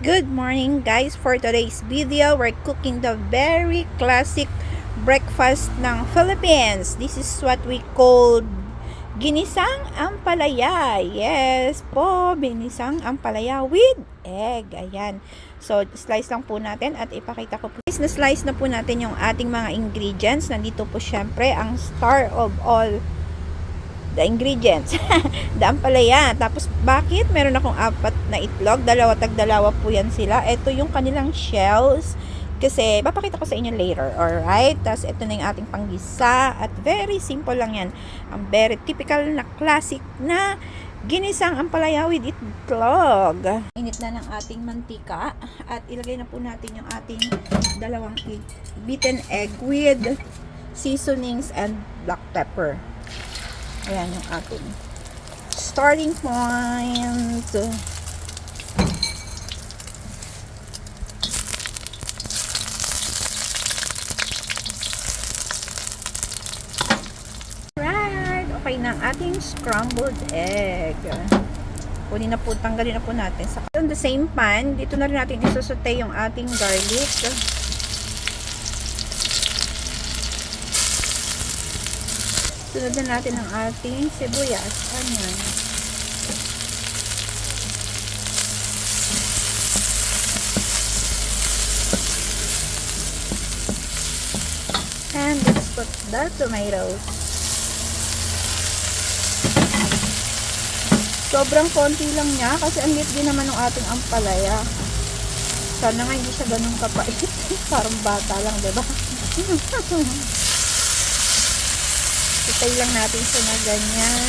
Good morning guys! For today's video, we're cooking the very classic breakfast ng Philippines. This is what we call ginisang ampalaya. Yes po, ginisang ampalaya with egg. Ayan. So, slice lang po natin at ipakita ko po. Na-slice na po natin yung ating mga ingredients. Nandito po syempre ang star of all the ingredients. The ampalaya. Tapos, bakit? Meron akong 4 na itlog. Dalawa po yan sila. Ito yung kanilang shells. Kasi, papakita ko sa inyo later. Alright? Tapos, ito na yung ating panggisa. At very simple lang yan. Ang very typical na classic na ginisang ampalaya with itlog. Init na ng ating mantika. At ilagay na po natin yung ating 2 beaten egg with seasonings and black pepper. Ayan yung ating starting point. Right. Okay na ang ating scrambled egg. Tanggalin na po natin. On the same pan, dito na rin natin isusute yung ating garlic. Sunod na natin ang ating sibuyas. Ayan. And let's put the tomatoes. Sobrang konti lang niya kasi ang liit din naman ng ating ampalaya. Sana nga hindi siya ganun kapait. Parang bata lang, diba? Itay lang natin siya na ganyan.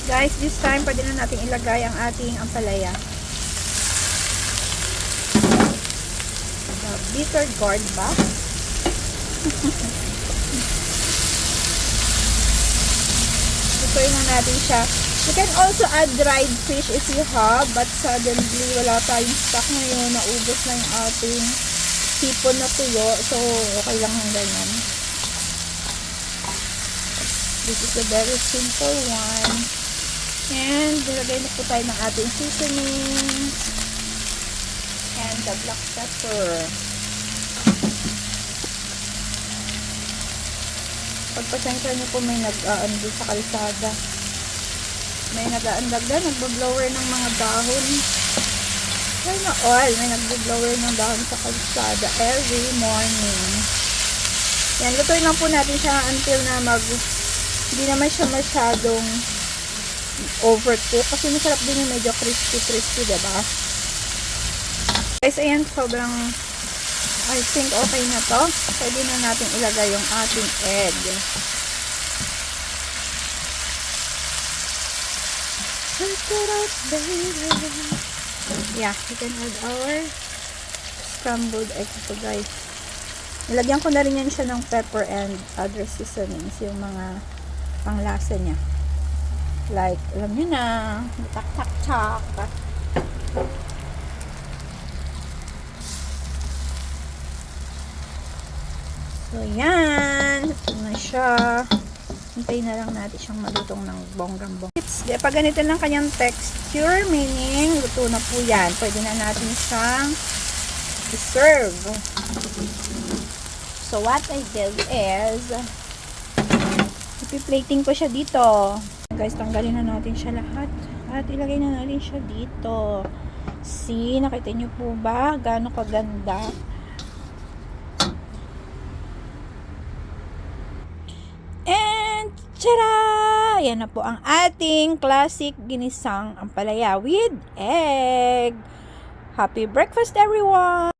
Guys, this time pwede na natin ilagay ang ating ampalaya. The bitter gourd ba? Ituloy na natin siya. You can also add dried fish if you have, but suddenly wala tayong stock ngayon. Naubos na yung ating sipon na tuyo. So, okay lang yung ganyan. This is a very simple one. And nilagay na po tayo ng ating seasoning and the black pepper. Pagpasensya nyo po may nag-aandi sa kalsada. May nag-aandag na, nagbo-blower ng mga dahon. Ay na all, may nagbo-blower ng dahon sa kalsada every morning. Yan, lutuin lang po natin siya until na hindi naman siya masyadong overcook kasi masarap din yung medyo crispy, diba? Guys, ayan, sobrang I think okay na to. Pwede na natin ilagay yung ating egg. Yeah, we can add our scrambled egg ito, guys. Nilagyan ko na rin yan siya ng pepper and other seasonings, yung mga panglasa niya. Like, alam nyo na, tak-tak-tak. So, yan. Ito na siya. Hintayin na lang natin siyang malutong ng bonggang-bong. Pag ganito ng kanyang texture, meaning, luto na po yan. Pwede na natin siyang i-serve. So, what I did is, ipi-plating ko siya dito. Guys, tanggalin na natin siya lahat. At ilagay na natin siya dito. See, nakita niyo po ba? Gaano kaganda. And, tara! Yan na po ang ating classic ginisang ampalaya with egg. Happy breakfast, everyone!